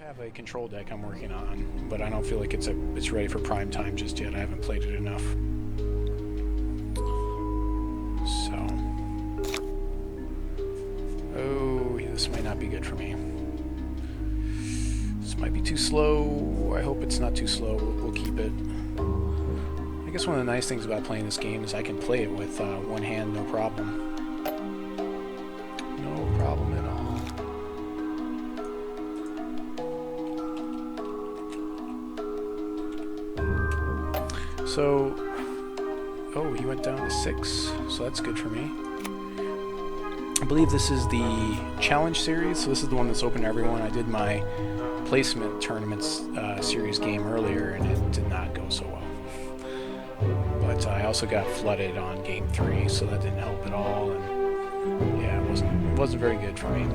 have a control deck I'm working on, but I don't feel like it's ready for prime time just yet. I haven't played it enough. So, oh, this might not be good for me. This might be too slow. I hope it's not too slow. We'll keep it. I guess one of the nice things about playing this game is I can play it with one hand, no problem. No problem at all. So, oh, he went down to 6, so that's good for me. I believe this is the challenge series, so this is the one that's open to everyone. I did my placement tournaments series game earlier, and it did not go so well. But I also got flooded on game 3, so that didn't help at all. And yeah, it wasn't very good for me.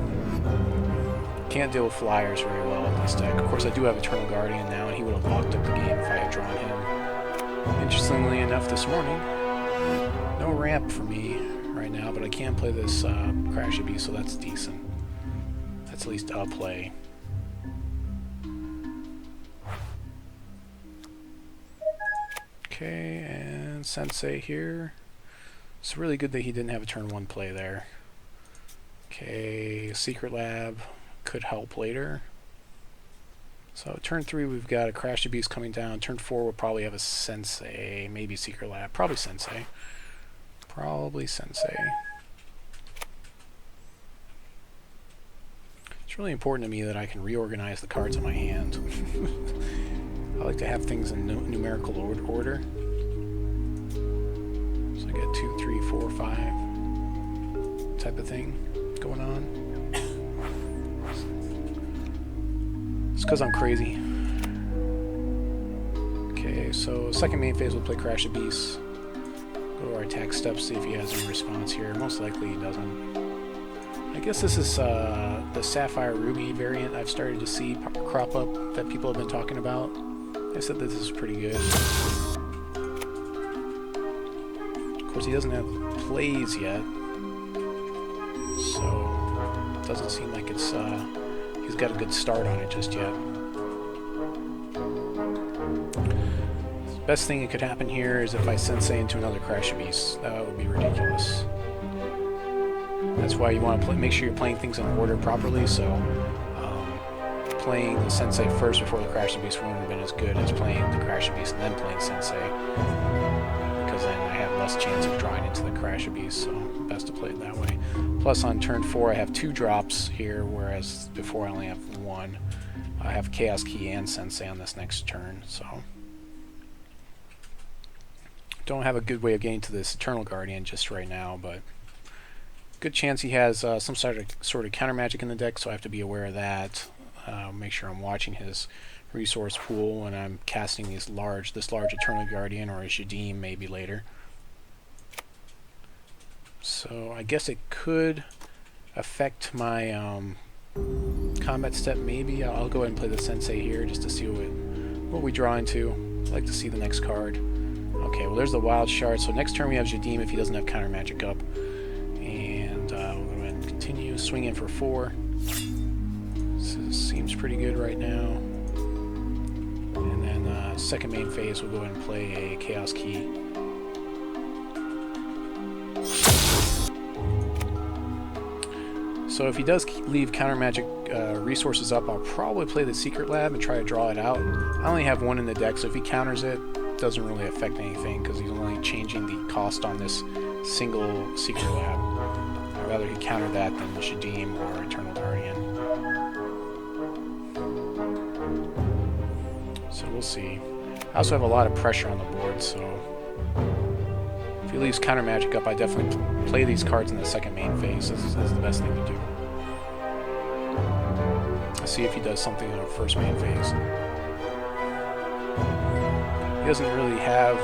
Can't deal with flyers very well in this deck. Of course, I do have Eternal Guardian now, and he would have locked up the game if I had drawn him. Interestingly enough, this morning, no ramp for me right now, but I can play this Crash Beast, so that's decent. That's at least a play. Okay, and Sensei here. It's really good that he didn't have a turn 1 play there. Okay, Secret Lab could help later. So turn 3 we've got a Crash Beast coming down. Turn 4 we'll probably have a Sensei, maybe Secret Lab. Probably Sensei. Probably Sensei. It's really important to me that I can reorganize the cards in my hand. I like to have things in numerical order. So I get 2, 3, 4, 5 type of thing going on. It's because I'm crazy. Okay, so second main phase we'll play Crash Beast. Go to our attack steps, see if he has any response here. Most likely he doesn't. I guess this is the Sapphire Ruby variant I've started to see crop up that people have been talking about. I said that this is pretty good. Of course, he doesn't have plays yet, so it doesn't seem like it's he's got a good start on it just yet. The best thing that could happen here is if I Sensei into another Crash Beast. That would be ridiculous. That's why you want to make sure you're playing things in order properly, so playing the Sensei first before the Crash Beast wouldn't have been as good as playing the Crash Beast and then playing Sensei, because then I have less chance of drawing into the Crash Beast, so best to play it that way. Plus on turn 4 I have 2 drops here, whereas before I only have 1. I have Chaos Key and Sensei on this next turn, so don't have a good way of getting to this Eternal Guardian just right now, but good chance he has some sort of counter magic in the deck, so I have to be aware of that. Make sure I'm watching his resource pool when I'm casting this large Eternal Guardian or a Jadiim maybe later. So I guess it could affect my combat step maybe. I'll go ahead and play the Sensei here just to see what we draw into. I'd like to see the next card. Okay, well there's the Wild Shard, so next turn we have Jadiim if he doesn't have counter magic up. And we'll go ahead and continue swinging for 4. This seems pretty good right now. And then second main phase we'll go ahead and play a Chaos Key. So if he does leave counter magic resources up, I'll probably play the Secret Lab and try to draw it out. I only have 1 in the deck, so if he counters it, it doesn't really affect anything because he's only changing the cost on this single Secret Lab. I'd rather he counter that than Jadiim or Eternal Guardian. So we'll see. I also have a lot of pressure on the board, so if he leaves counter magic up, I definitely play these cards in the second main phase. This is the best thing to do. Let's see if he does something in our first main phase. He doesn't really have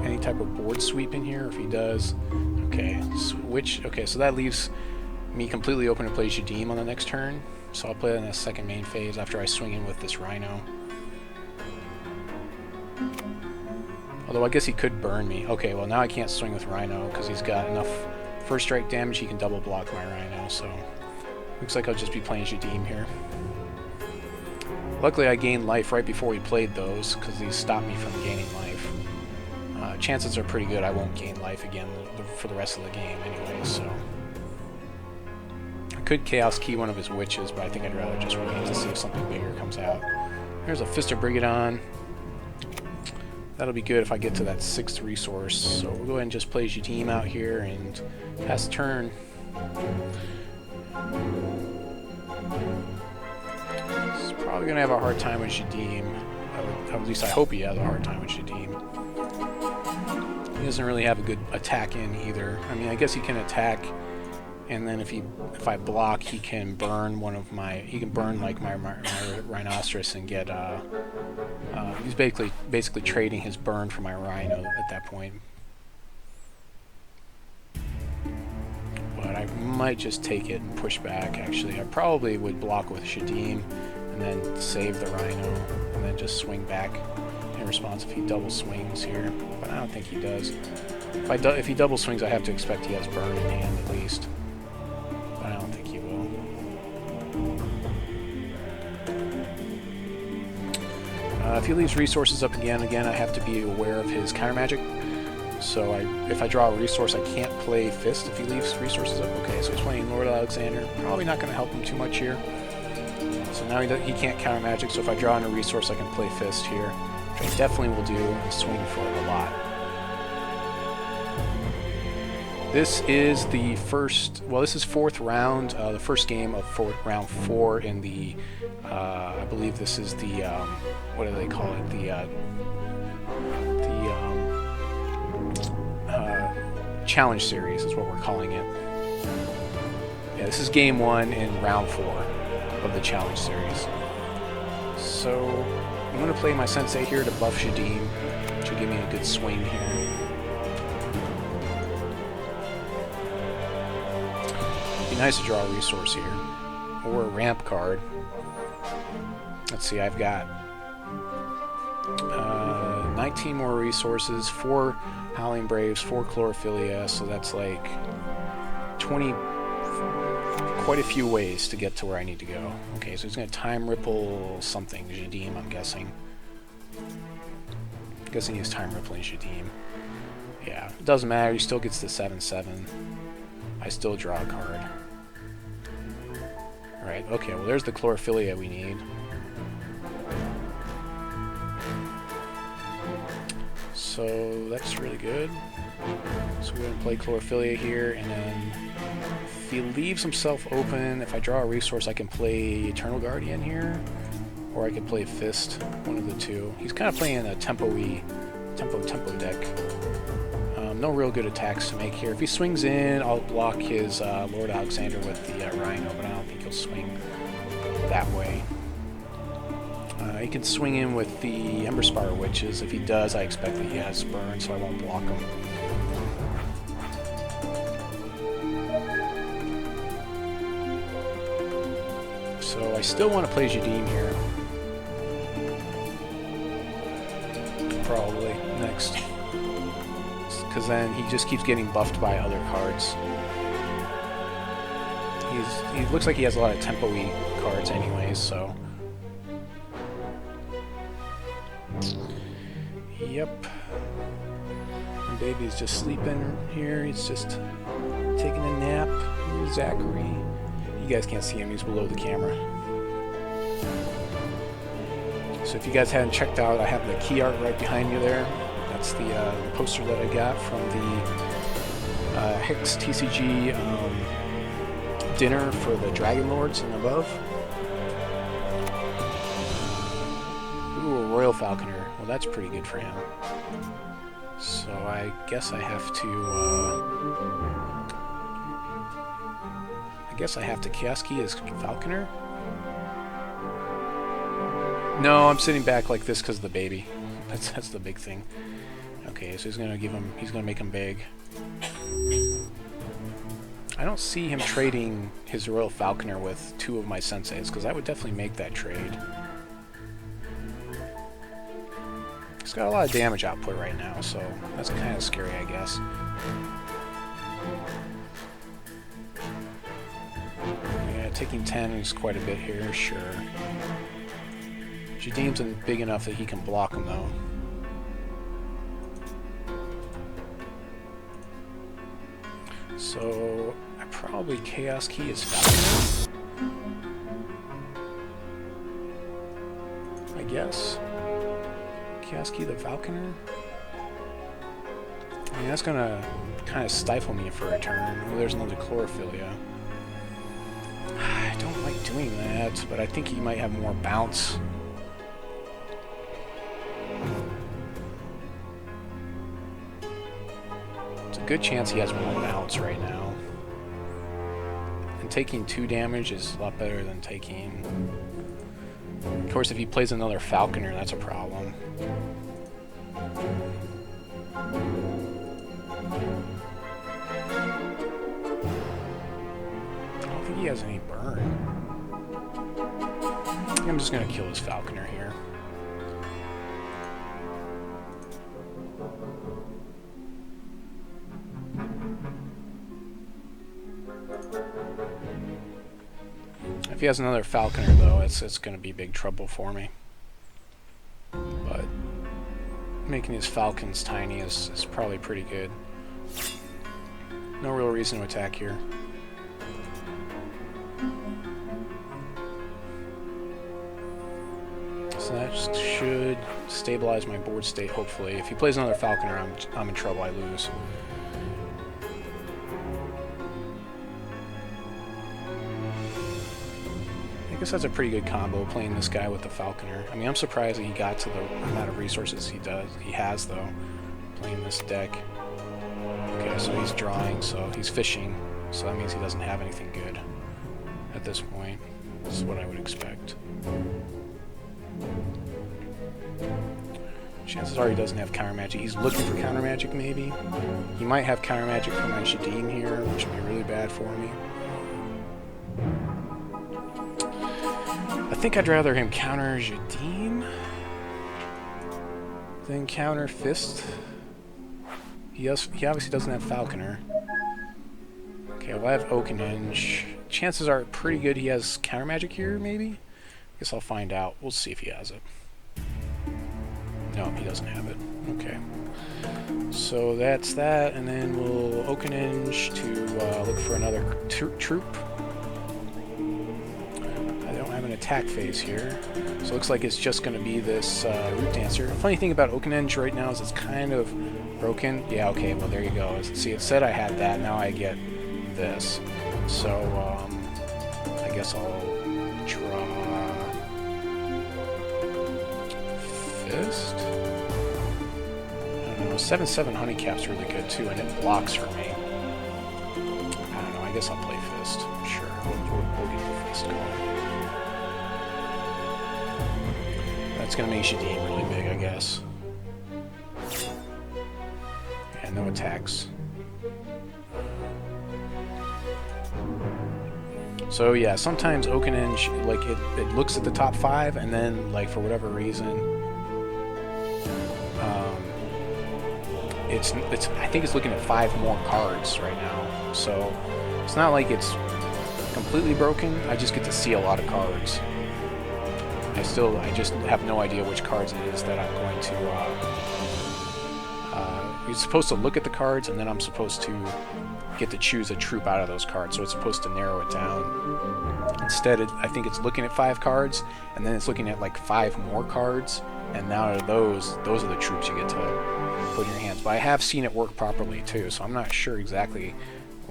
any type of board sweep in here. If he does, okay, switch. Okay, so that leaves me completely open to play Jadiim on the next turn. So I'll play it in the second main phase after I swing in with this Rhino. Although I guess he could burn me. Okay, well now I can't swing with Rhino because he's got enough first strike damage he can double block my Rhino, so looks like I'll just be playing Jadiim here. Luckily I gained life right before we played those, because these stopped me from gaining life. Chances are pretty good I won't gain life again for the rest of the game anyway, so... I could Chaos Key one of his witches, but I think I'd rather just wait to see if something bigger comes out. There's a Fist of Briggadon. That'll be good if I get to that 6th resource. So we'll go ahead and just play Jadiim out here and pass the turn. He's probably going to have a hard time with Jadiim. At least I hope he has a hard time with Jadiim. He doesn't really have a good attack in either. I mean, I guess he can attack, and then if I block, he can burn one of my... He can burn like my rhinoceros and get... he's basically trading his burn for my rhino at that point. But I might just take it and push back, actually. I probably would block with Jadiim and then save the rhino and then just swing back in response if he double swings here. But I don't think he does. If he double swings, I have to expect he has burn in hand at least. But I don't think he will. If he leaves resources up again, I have to be aware of his counter magic. So if I draw a resource, I can't play Fist if he leaves resources up. Okay, so he's playing Lord Alexander. Probably not going to help him too much here. So now he can't counter magic, so if I draw in a resource, I can play Fist here, which I definitely will do and swing for it a lot. This is the first, well, this is 4th round, the first game of round 4 in the, I believe this is the, what do they call it, challenge series is what we're calling it. Yeah, this is game 1 in round 4 of the challenge series. So I'm going to play my sensei here to buff Jadiim, which will give me a good swing here. It'd be nice to draw a resource here, or a ramp card. Let's see, I've got 19 more resources, 4 Howling Braves, 4 Chlorophyllia, so that's like 20, quite a few ways to get to where I need to go. Okay, so he's going to time ripple something, Jadiim, I'm guessing. I'm guessing he's time rippling Jadiim. Yeah, it doesn't matter, he still gets the 7/7. I still draw a card. Alright, okay, well there's the Chlorophyllia we need. So that's really good. So we're going to play Chlorophyllia here, and then if he leaves himself open, if I draw a resource, I can play Eternal Guardian here, or I can play Fist, one of the two. He's kind of playing a tempo deck. No real good attacks to make here. If he swings in, I'll block his Lord Alexander with the Rhino, but I don't think he'll swing that way. He can swing in with the Emberspire Witches. If he does, I expect that he has burn, so I won't block him. So I still want to play Jadiim here. Probably next. Because then he just keeps getting buffed by other cards. He looks like he has a lot of tempo-y cards anyways, so... Yep. My baby's just sleeping here. He's just taking a nap. Zachary. You guys can't see him. He's below the camera. So if you guys hadn't checked out, I have the key art right behind you there. That's the poster that I got from the HexTCG dinner for the Dragon Lords and above. Ooh, a Royal Falconer. Well, that's pretty good for him. So I guess I have to Chaos Key as Falconer? No, I'm sitting back like this because of the baby. That's the big thing. Okay, so he's gonna make him big. I don't see him trading his Royal Falconer with 2 of my senseis, because I would definitely make that trade. He's got a lot of damage output right now, so that's kind of scary, I guess. Yeah, taking 10 is quite a bit here, sure. Jadiim's big enough that he can block him, though. So, I probably Chaos Key his Falconer. I guess. Chaos Key the Falconer. I mean, that's gonna kind of stifle me for a turn. Oh, there's another Chlorophyllia. I don't like doing that, but I think he might have more bounce. It's a good chance he has more bounce right now. And taking 2 damage is a lot better than taking... Of course, if he plays another Falconer, that's a problem. I don't think he has any burn. I think I'm just going to kill his Falconer here. If he has another Falconer, though, it's going to be big trouble for me. But making his Falcons tiny is probably pretty good. No real reason to attack here. So that should stabilize my board state, hopefully. If he plays another Falconer, I'm in trouble. I lose. I guess that's a pretty good combo, playing this guy with the Falconer. I mean, I'm surprised that he got to the amount of resources he has, though, playing this deck. Okay, so he's drawing, so he's fishing, so that means he doesn't have anything good at this point. This is what I would expect. Chances are he doesn't have counter magic. He's looking for counter magic, maybe. He might have counter magic for my Jadiim here, which would be really bad for me. I think I'd rather him counter Jadiim than counter Fist. He obviously doesn't have Falconer. Okay, well, I have Oakhenge. Chances are pretty good he has counter magic here, maybe? Guess I'll find out. We'll see if he has it. No, he doesn't have it. Okay. So that's that, and then we'll Oakhenge to look for another troop. I don't have an attack phase here, so it looks like it's just going to be this Root Dancer. The funny thing about Oakhenge right now is it's kind of broken. Yeah, okay, well there you go. See, it said I had that, now I get this. So, I guess I'll draw Fist? I don't know, 7/7 Honeycap's really good too, and it blocks for me. I don't know, I guess I'll play Fist. Sure, we'll get the Fist going. That's gonna make Jadiim really big, I guess. And no attacks. So yeah, sometimes Oakhenge, like it looks at the top 5, and then like for whatever reason, it's I think it's looking at 5 more cards right now. So it's not like it's completely broken. I just get to see a lot of cards. I just have no idea which cards it is that I'm going to. You're supposed to look at the cards, and then I'm supposed to get to choose a troop out of those cards, so it's supposed to narrow it down. Instead, I think it's looking at 5 cards, and then it's looking at like 5 more cards, and now those are the troops you get to put in your hands. But I have seen it work properly too, so I'm not sure exactly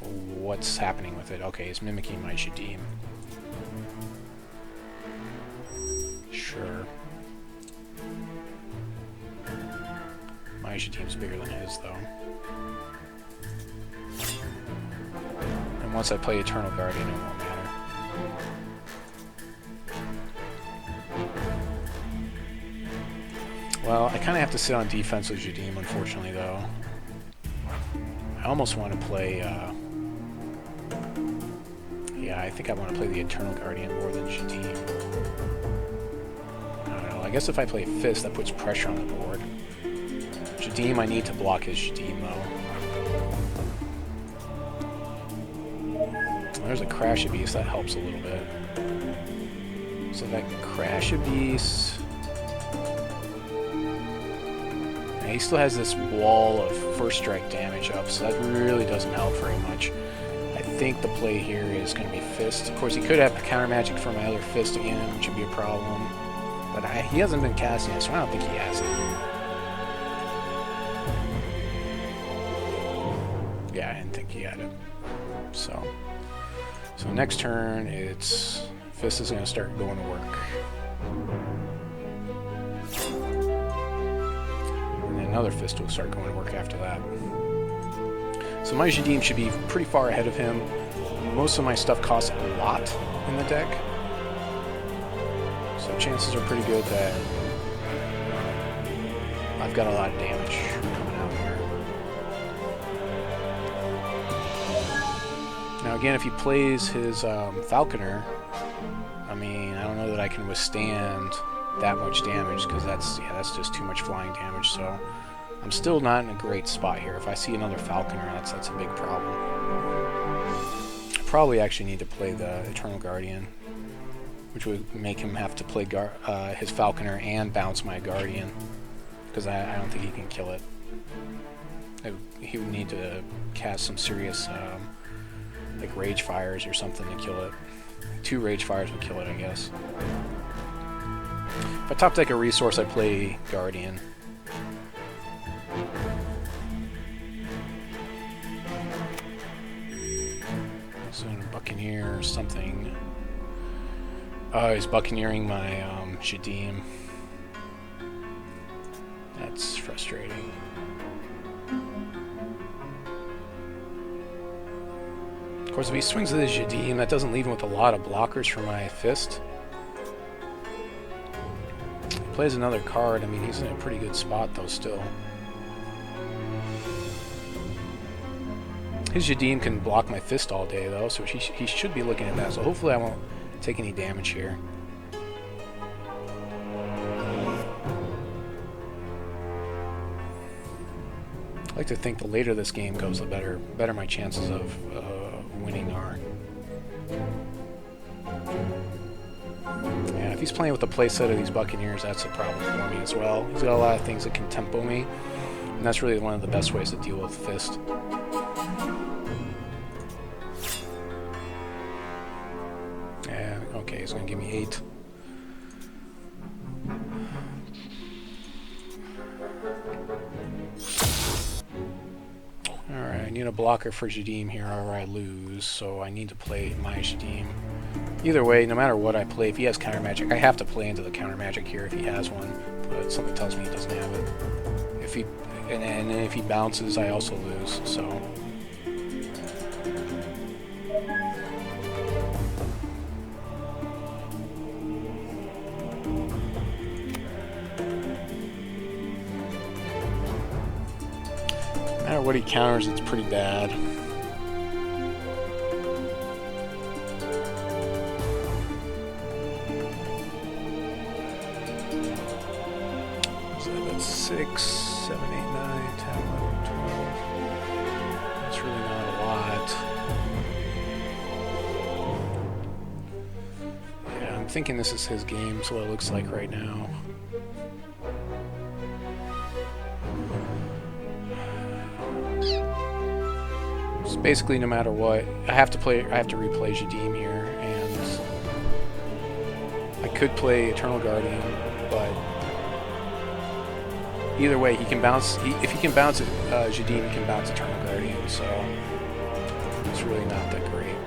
what's happening with it. Okay, it's mimicking my Jadiim. Sure. My Jadiim's bigger than his, though. And once I play Eternal Guardian, it won't matter. Well, I kind of have to sit on defense with Jadiim, unfortunately, though. I almost want to play, yeah, I think I want to play the Eternal Guardian more than Jadiim. I don't know, I guess if I play Fist, that puts pressure on the board. Jadiim, I need to block his Jadiim, though. There's a Crash Beast, that helps a little bit. So that Crash Beast... Now, he still has this wall of first strike damage up, so that really doesn't help very much. I think the play here is going to be Fist. Of course, he could have counter magic for my other Fist again, which would be a problem. But he hasn't been casting it, so I don't think he has it. Yeah, I didn't think he had it. So next turn, it's Fist is going to start going to work. And then another Fist will start going to work after that. So my Jadiim should be pretty far ahead of him. Most of my stuff costs a lot in the deck. So chances are pretty good that I've got a lot of damage coming out here. Now again, if he plays his Falconer, I mean, I don't know that I can withstand that much damage, because that's just too much flying damage. So I'm still not in a great spot here. If I see another Falconer, that's a big problem. I probably actually need to play the Eternal Guardian, which would make him have to play his Falconer and bounce my Guardian, because I don't think he can kill it. He would need to cast some serious like Rage Fires or something to kill it. 2 Rage Fires would kill it, I guess. If I top deck a resource, I play Guardian. So Buccaneer or something. Oh, he's Buccaneering my Jadiim. That's frustrating. Of course, if he swings with his Jadiim, that doesn't leave him with a lot of blockers for my Fist. He plays another card. I mean, he's in a pretty good spot, though, still. His Jadiim can block my Fist all day, though, so he should be looking at that. So hopefully I won't take any damage here. I like to think the later this game goes, the better my chances of winning are. Yeah, if he's playing with the playset of these Buccaneers, that's a problem for me as well. He's got a lot of things that can tempo me, and that's really one of the best ways to deal with Fist. Yeah, okay, he's going to give me 8. Alright, I need a blocker for Jadiim here or I lose, so I need to play my Jadiim. Either way, no matter what I play, if he has counter magic, I have to play into the counter magic here if he has one, but something tells me he doesn't have it. And if he bounces, I also lose, so... no matter what he counters, it's pretty bad. So that's 6, 7, 8, 9, 10, 11, 12. That's really not a lot. Yeah, I'm thinking this is his game, so what it looks like right now. Basically, no matter what, I have to replay Jadiim here, and I could play Eternal Guardian, but either way, he can bounce. If he can bounce Jadiim, he can bounce Eternal Guardian, so it's really not that great.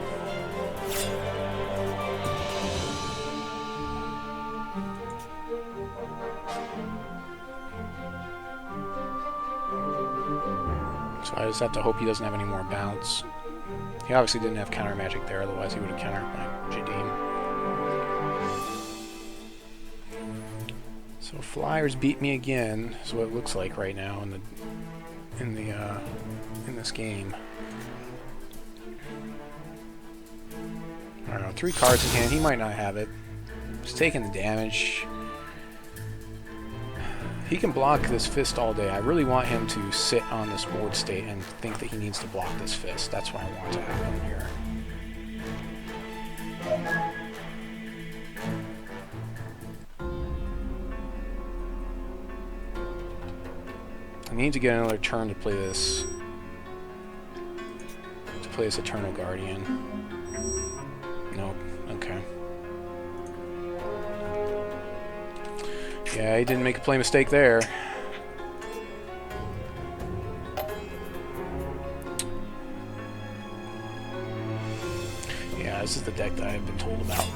So I just have to hope he doesn't have any more bounce. He obviously didn't have counter magic there, otherwise he would have countered my Jadiim. So Flyers beat me again, is what it looks like right now in this game. I don't know, 3 cards in hand, he might not have it. He's taking the damage. He can block this Fist all day. I really want him to sit on this board state and think that he needs to block this Fist. That's what I want to happen here. I need to get another turn to play this. To play this Eternal Guardian. Nope. Okay. Yeah, he didn't make a play mistake there. Yeah, this is the deck that I've been told about.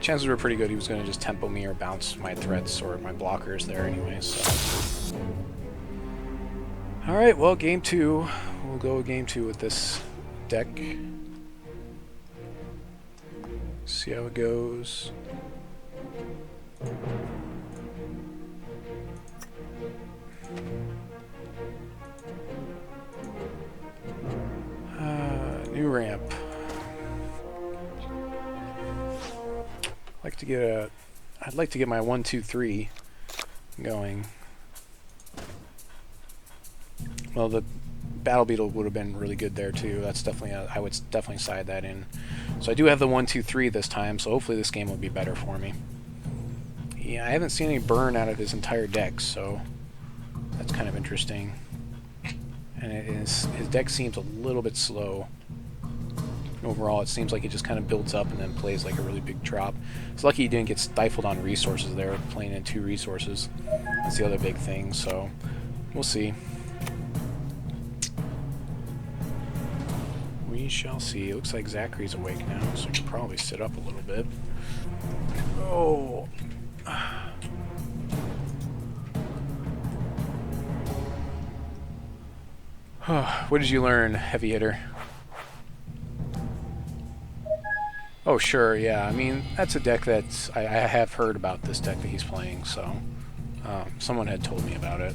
Chances were pretty good he was going to just tempo me or bounce my threats or my blockers there anyway, so... Alright, well, game 2. We'll go game 2 with this deck. See how it goes. New ramp. I'd like to get my 1-2-3 going. Well, the Battle Beetle would have been really good there too. That's definitely I would definitely side that in. So I do have the 1-2-3 this time, so hopefully this game will be better for me. Yeah, I haven't seen any burn out of his entire deck, so that's kind of interesting. And his deck seems a little bit slow. Overall, it seems like it just kind of builds up and then plays like a really big drop. It's lucky he didn't get stifled on resources there, playing in 2 resources. That's the other big thing, so we'll see. We shall see. It looks like Zachary's awake now, so he can probably sit up a little bit. Oh. What did you learn, heavy hitter? Oh, sure, yeah. I mean, that's a deck that I have heard about this deck that he's playing, so someone had told me about it.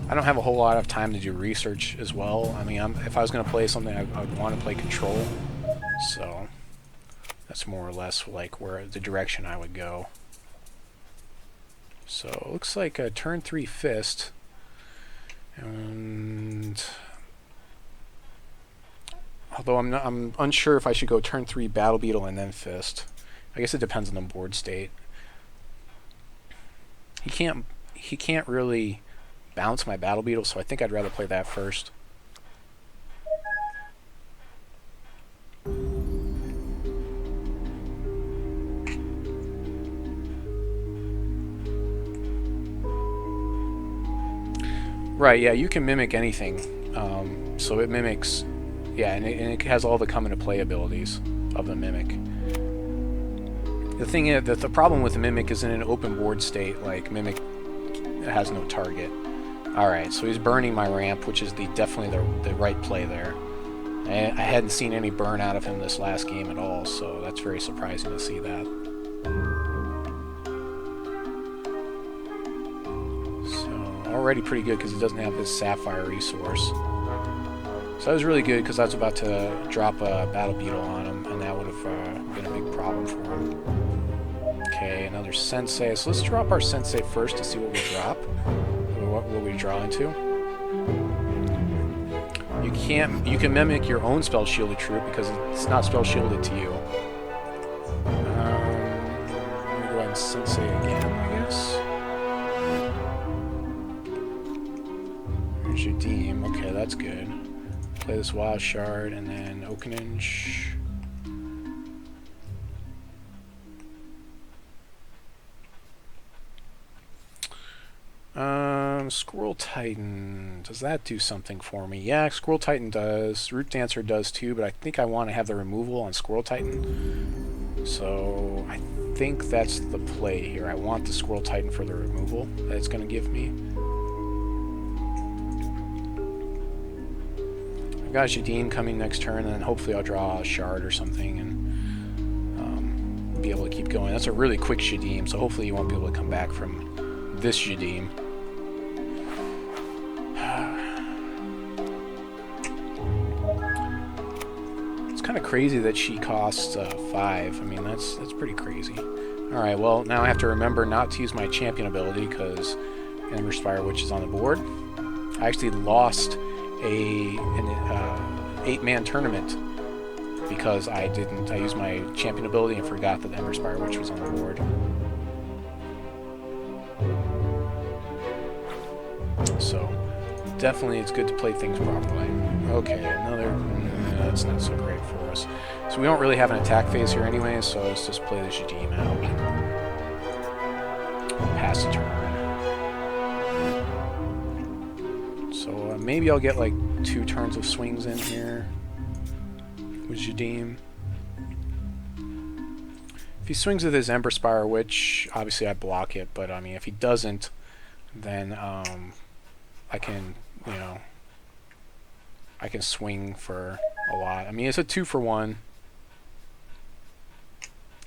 I don't have a whole lot of time to do research as well. I mean, if I was going to play something, I would want to play Control, so that's more or less like where the direction I would go. So it looks like a turn 3 Fist, and although I'm unsure if I should go turn 3 Battle Beetle and then Fist. I guess it depends on the board state. He can't really bounce my Battle Beetle, so I think I'd rather play that first. Right, yeah, you can mimic anything. So it mimics, yeah, and it has all the come into play abilities of the mimic. The thing is that the problem with the mimic is in an open board state, like mimic has no target. Alright, so he's burning my ramp, which is definitely the right play there. I hadn't seen any burn out of him this last game at all, so that's very surprising to see that. So, already pretty good because he doesn't have this Sapphire resource. So that was really good because I was about to drop a Battle Beetle on him, and that would have been a big problem for him. Okay, another Sensei. So let's drop our Sensei first to see what we drop. What we draw into. You can mimic your own spell shielded troop because it's not spell shielded to you. I'm gonna go ahead and Sensei again, I guess. There's Jadiim. Okay, that's good. Play this Wild Shard and then Oakhenge. Squirrel Titan, does that do something for me? Yeah, Squirrel Titan does. Root Dancer does too, but I think I want to have the removal on Squirrel Titan. So I think that's the play here. I want the Squirrel Titan for the removal that it's going to give me. I've got Jadiim coming next turn, and then hopefully I'll draw a Shard or something and be able to keep going. That's a really quick Jadiim, so hopefully you won't be able to come back from this Jadiim. Kind of crazy that she costs 5. I mean, that's pretty crazy. Alright, well, now I have to remember not to use my champion ability because Emberspire Witch is on the board. I actually lost an 8-man tournament because I used my champion ability and forgot that the Ember Spire Witch was on the board. So definitely it's good to play things properly. Okay, another... that's not so great for us. So we don't really have an attack phase here anyway, so let's just play the Jadiim out. Pass the turn. So maybe I'll get like 2 turns of swings in here with Jadiim. If he swings with his Ember Spire Witch, obviously I block it, but I mean if he doesn't, then I can, you know, I can swing for a lot. I mean it's a 2-for-1.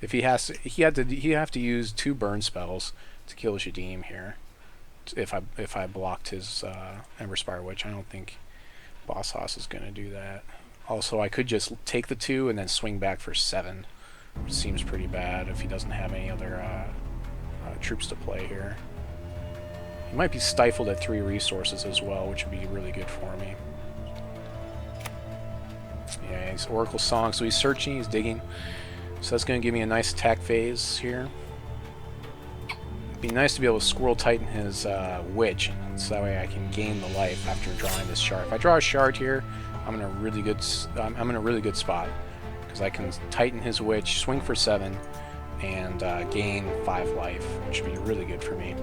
If he has to, he'd have to use 2 burn spells to kill Jadiim here. If I blocked his Ember Spire Witch, I don't think Bosshoss is going to do that. Also, I could just take the 2 and then swing back for 7, which seems pretty bad if he doesn't have any other troops to play here. He might be stifled at 3 resources as well, which would be really good for me. Yeah, he's Oracle Song, so he's searching, he's digging. So that's going to give me a nice attack phase here. It'd be nice to be able to Squirrel Titan his Witch, so that way I can gain the life after drawing this shard. If I draw a shard here, I'm in a really good spot because I can Titan his Witch, swing for 7, and gain 5 life, which would be really good for me.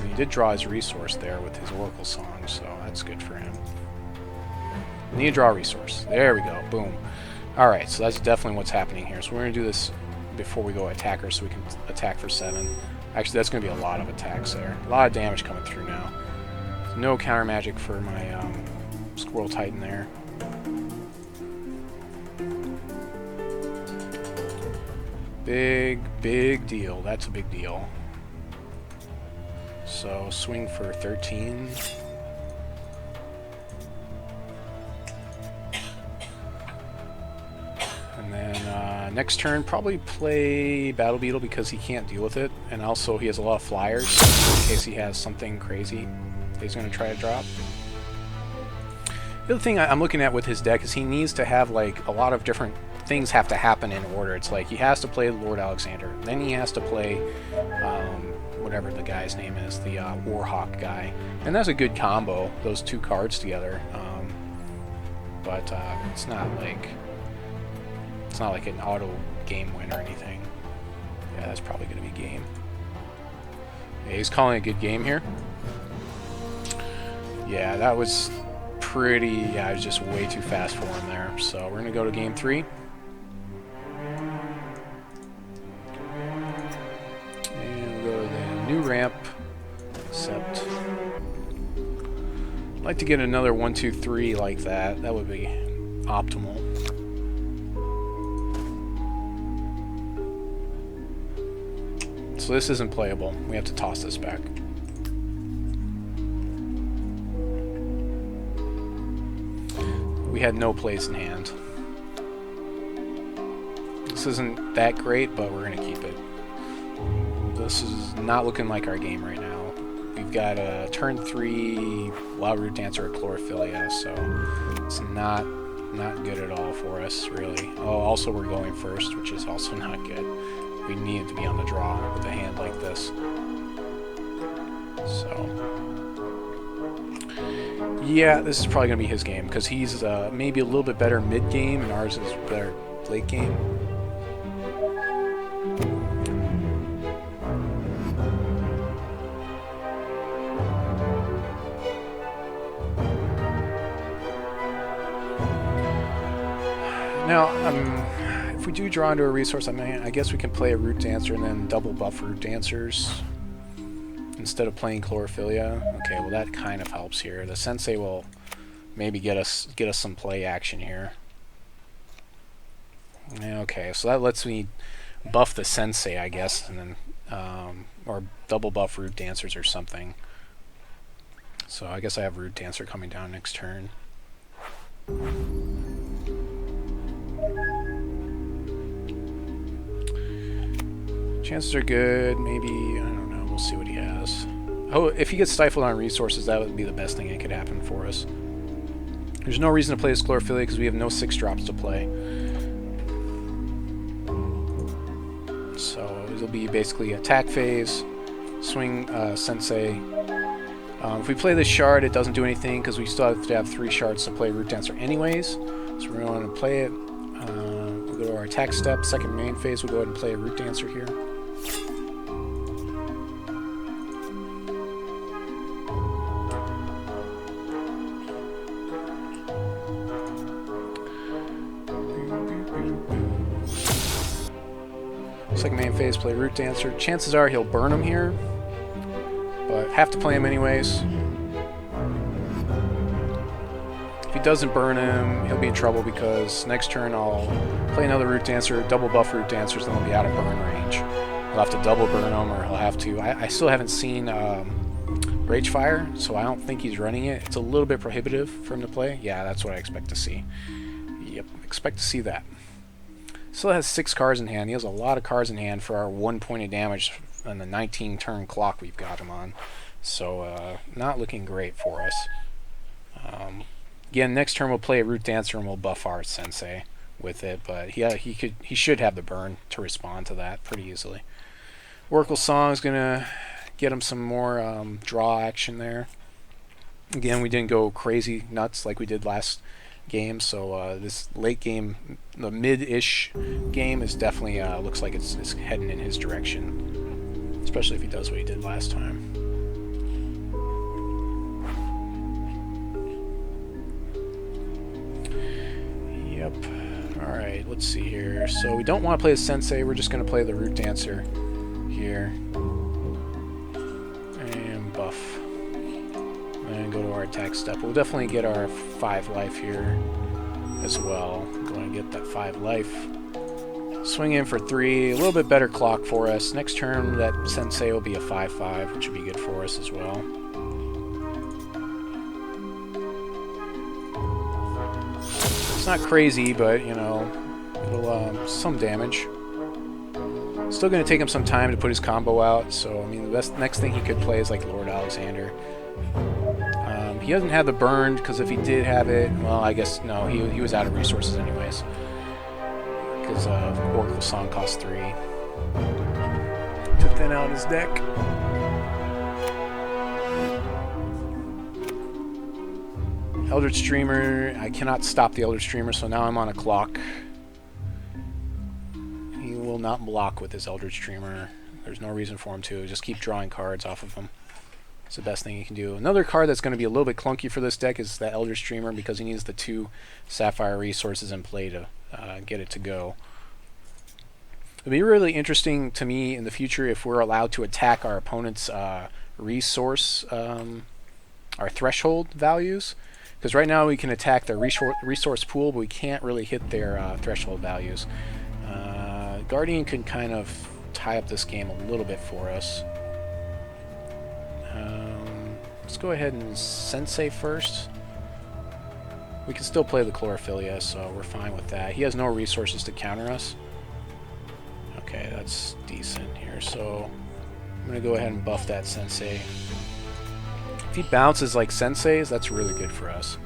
And he did draw his resource there with his Oracle Song, so that's good for him. I need to draw a resource. There we go. Boom. Alright, so that's definitely what's happening here. So we're going to do this before we go attacker so we can attack for 7. Actually, that's going to be a lot of attacks there. A lot of damage coming through now. So no counter magic for my Squirrel Titan there. Big deal. That's a big deal. So swing for 13. And then next turn, probably play Battle Beetle because he can't deal with it. And also he has a lot of flyers in case he has something crazy that he's going to try to drop. The other thing I'm looking at with his deck is he needs to have like a lot of different things have to happen in order. It's like he has to play Lord Alexander. Then he has to play whatever the guy's name is, the Warhawk guy. And that's a good combo, those 2 cards together. But it's not like an auto game win or anything. Yeah, that's probably going to be game. Yeah, he's calling a good game here. Yeah, that was pretty... Yeah, I was just way too fast for him there. So we're going to go to game 3. And we'll go to the new ramp. Except... I'd like to get another 1, 2, 3 like that. That would be optimal. So this isn't playable. We have to toss this back. We had no plays in hand. This isn't that great, but we're going to keep it. This is not looking like our game right now. We've got a turn 3 Wild Root Dancer or Chlorophyllia, so it's not good at all for us, really. Oh, also we're going first, which is also not good. We need to be on the draw with a hand like this. So, yeah, this is probably going to be his game, because he's maybe a little bit better mid-game, and ours is better late game. Now, if we do draw into a resource, I guess we can play a Root Dancer and then double buff Root Dancers instead of playing Chlorophyllia. Okay, well that kind of helps here. The Sensei will maybe get us some play action here. Okay, so that lets me buff the Sensei, I guess, and then or double buff Root Dancers or something. So I guess I have Root Dancer coming down next turn. Chances are good, maybe, I don't know, we'll see what he has. if he gets stifled on resources, that would be the best thing that could happen for us. There's no reason to play this Chlorophyllia because we have no 6-drops to play. So it'll be basically attack phase, swing Sensei. If we play this shard, it doesn't do anything because we still have to have 3 shards to play Root Dancer anyways. So we're going to play it. We'll go to our attack step, second main phase. We'll go ahead and play a Root Dancer here. Second main phase, play Root Dancer. Chances are he'll burn him here, but have to play him anyways. If he doesn't burn him, he'll be in trouble because next turn I'll play another Root Dancer, double buff Root Dancers, then he'll be out of burn range. He'll have to double burn him, or he'll have to... I still haven't seen Rage Fire, so I don't think he's running it. It's a little bit prohibitive for him to play. Yeah, that's what I expect to see. Yep, expect to see that. Still has 6 cards in hand. He has a lot of cards in hand for our 1 point of damage on the 19-turn clock we've got him on. So, not looking great for us. Again, next turn we'll play a Root Dancer and we'll buff our Sensei with it, but he should have the burn to respond to that pretty easily. Oracle Song is gonna get him some more draw action there. Again, we didn't go crazy nuts like we did last game, so this late game, the mid-ish game, is definitely looks like it's heading in his direction, especially if he does what he did last time. Yep. Alright, let's see here. So we don't want to play the Sensei, we're just going to play the Root Dancer here. And buff. And go to our attack step. We'll definitely get our 5 life here as well. We're going to get that 5 life. Swing in for 3. A little bit better clock for us. Next turn, that Sensei will be a 5/5, which would be good for us as well. It's not crazy, but, you know, it'll some damage. Still going to take him some time to put his combo out, so, I mean, the next thing he could play is like Lord Alexander. He doesn't have the burn, because if he did have it, well, I guess, no, he was out of resources anyways. Because Oracle Song costs 3. To thin out his deck. Eldritch Streamer, I cannot stop the Eldritch Streamer, so now I'm on a clock. He will not block with his Eldritch Streamer. There's no reason for him to. Just keep drawing cards off of him. It's the best thing you can do. Another card that's going to be a little bit clunky for this deck is the Eldritch Streamer, because he needs the 2 Sapphire resources in play to get it to go. It'll be really interesting to me in the future if we're allowed to attack our opponent's resource, our threshold values. Because right now we can attack their resource pool, but we can't really hit their threshold values. Guardian can kind of tie up this game a little bit for us. Let's go ahead and Sensei first. We can still play the Chlorophyllia, so we're fine with that. He has no resources to counter us. Okay, that's decent here. So I'm going to go ahead and buff that Sensei. If he bounces like Sensei's, that's really good for us.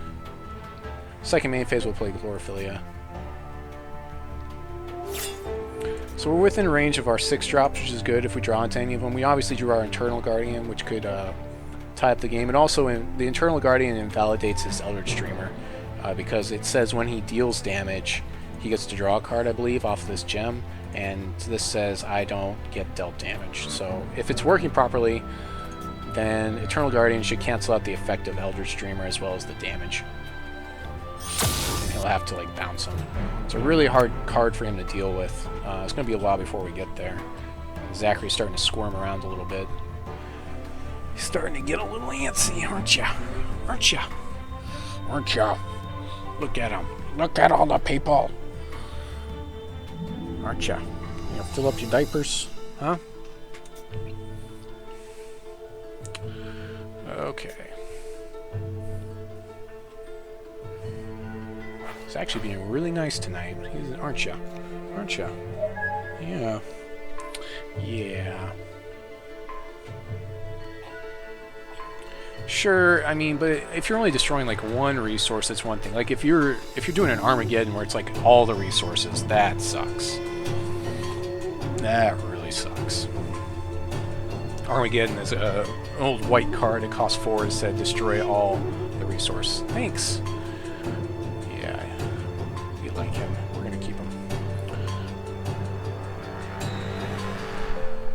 Second main phase, we'll play Chlorophyllia. So we're within range of our 6 drops, which is good if we draw into any of them. We obviously drew our Internal Guardian, which could tie up the game. And also, the Internal Guardian invalidates his Eldritch Streamer, because it says when he deals damage, he gets to draw a card, I believe, off this gem. And this says I don't get dealt damage. So if it's working properly, then Eternal Guardian should cancel out the effect of Eldritch Streamer as well as the damage. And he'll have to like bounce him. It's a really hard card for him to deal with. It's going to be a while before we get there. Zachary's starting to squirm around a little bit. He's starting to get a little antsy, aren't ya? Aren't ya? Aren't ya? Look at him. Look at all the people. Aren't ya? You know, fill up your diapers, huh? Okay. He's actually being really nice tonight, aren't ya? Aren't ya? Yeah. Yeah. Sure, I mean, but if you're only destroying like one resource, it's one thing. Like if you're doing an Armageddon where it's like all the resources, that sucks. That really sucks. Armageddon is an old white card. It costs 4. It said destroy all the resource. Thanks. Yeah, we like him. We're gonna keep him.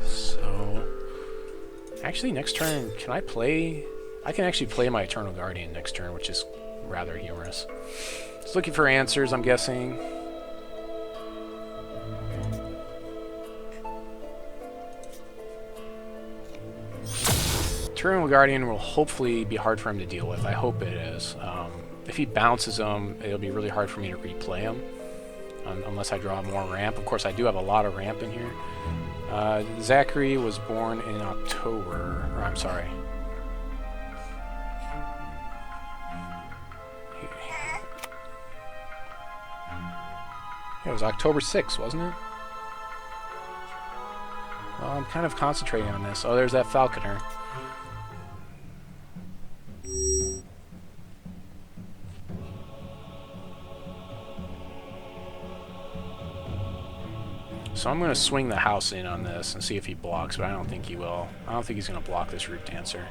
So, actually, next turn, can I play? I can actually play my Eternal Guardian next turn, which is rather humorous. Just looking for answers, I'm guessing. Eternal Guardian will hopefully be hard for him to deal with. I hope it is. If he bounces him, it'll be really hard for me to replay him. Unless I draw more ramp. Of course, I do have a lot of ramp in here. Zachary was born in October. Or, I'm sorry. It was October 6th, wasn't it? Well, I'm kind of concentrating on this. Oh, there's that Falconer. So I'm going to swing the house in on this and see if he blocks, but I don't think he will. I don't think he's going to block this Root Dancer.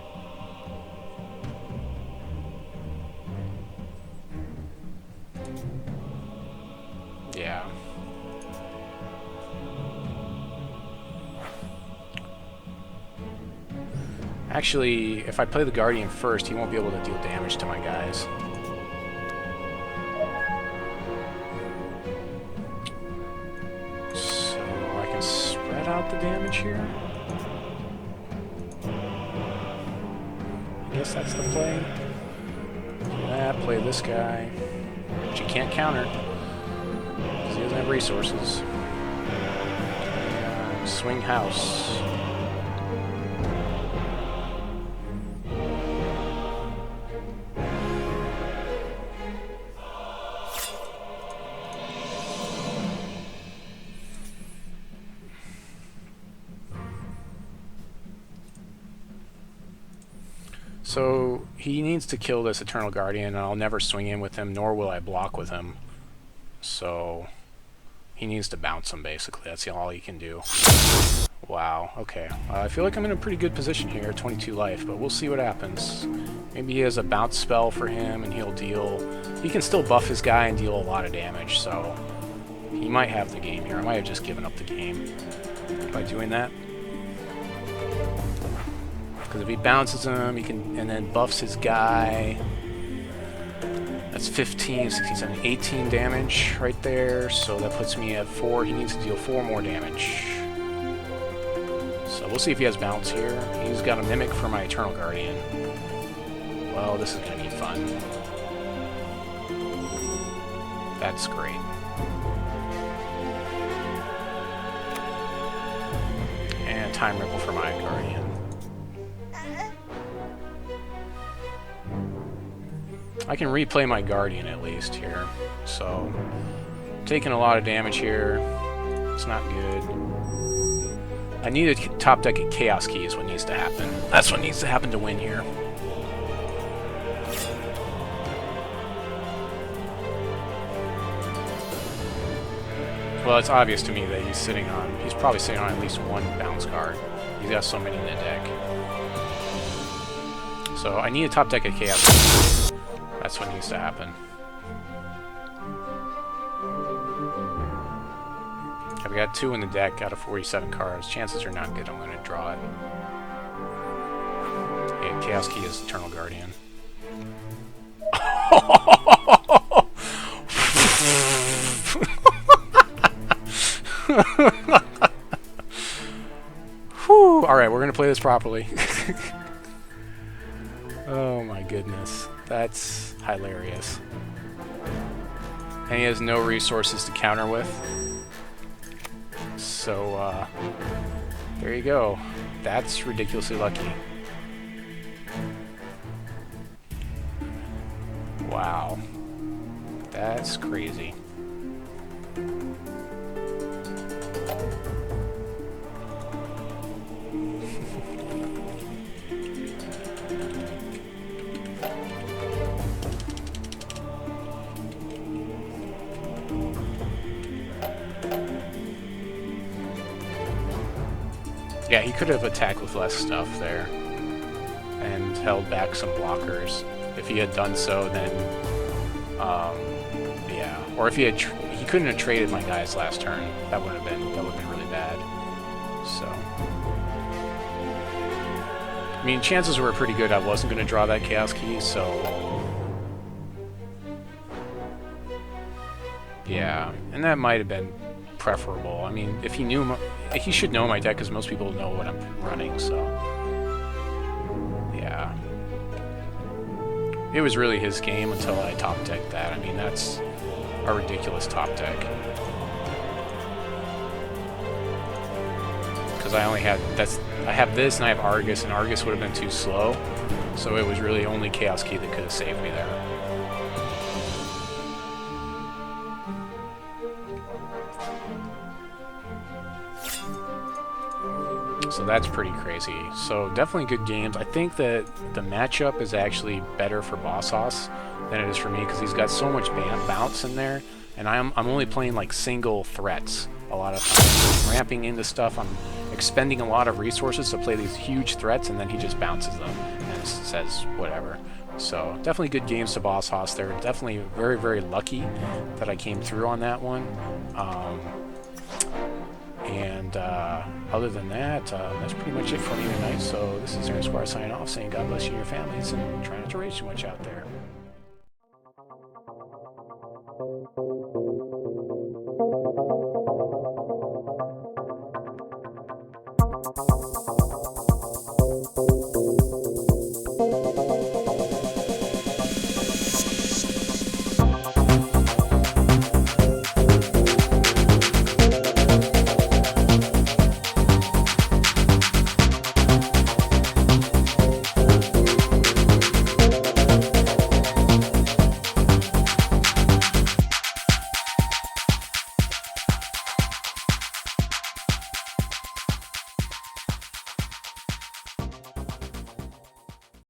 Yeah. Actually, if I play the Guardian first, he won't be able to deal damage to my guys. So I can spread out the damage here. I guess that's the play. Yeah, play this guy, which you can't counter. He doesn't have resources. Swing house. So he needs to kill this Eternal Guardian, and I'll never swing in with him, nor will I block with him. So he needs to bounce him, basically. That's all he can do. Wow, okay. I feel like I'm in a pretty good position here, 22 life, but we'll see what happens. Maybe he has a bounce spell for him, and he'll deal... He can still buff his guy and deal a lot of damage, so he might have the game here. I might have just given up the game by doing that. Because if he bounces him, he can, and then buffs his guy. That's 15, 16, 17, 18 damage right there. So that puts me at 4. He needs to deal 4 more damage. So we'll see if he has bounce here. He's got a Mimic for my Eternal Guardian. Well, this is going to be fun. That's great. And Time Ripple for my Guardian. I can replay my Guardian at least here, so taking a lot of damage here. It's not good. I need a top deck at Chaos Key is what needs to happen. That's what needs to happen to win here. Well, it's obvious to me that he's probably sitting on at least one bounce card. He's got so many in the deck. So I need a top deck at Chaos Key. That's what needs to happen. I've got 2 in the deck out of 47 cards. Chances are not good I'm going to draw it. And Chaos Key is Eternal Guardian. Whew. Alright, we're going to play this properly. Oh my goodness. That's hilarious. And he has no resources to counter with. So, there you go. That's ridiculously lucky. Wow. That's crazy. Yeah, he could have attacked with less stuff there and held back some blockers. If he had done so, then yeah. Or if he had, he couldn't have traded my guys last turn. That would have been really bad. So, I mean, chances were pretty good I wasn't going to draw that Chaos Key. So, yeah, and that might have been preferable. I mean, if he knew, he should know my deck because most people know what I'm running. So, yeah. It was really his game until I top decked that. I mean, that's a ridiculous top deck. Because I only had, I have this and I have Argus, and Argus would have been too slow. So it was really only Chaos Key that could have saved me there. So that's pretty crazy. So definitely good games. I think that the matchup is actually better for Bosshoss than it is for me because he's got so much bounce in there, and I'm only playing like single threats a lot of times. I'm ramping into stuff. I'm expending a lot of resources to play these huge threats, and then he just bounces them and says whatever. So definitely good games to Bosshoss. They're definitely very, very lucky that I came through on that one. And other than that, that's pretty much it for me tonight. So this is Aaron Squire signing off, saying God bless you and your families, and try not to rage too much out there.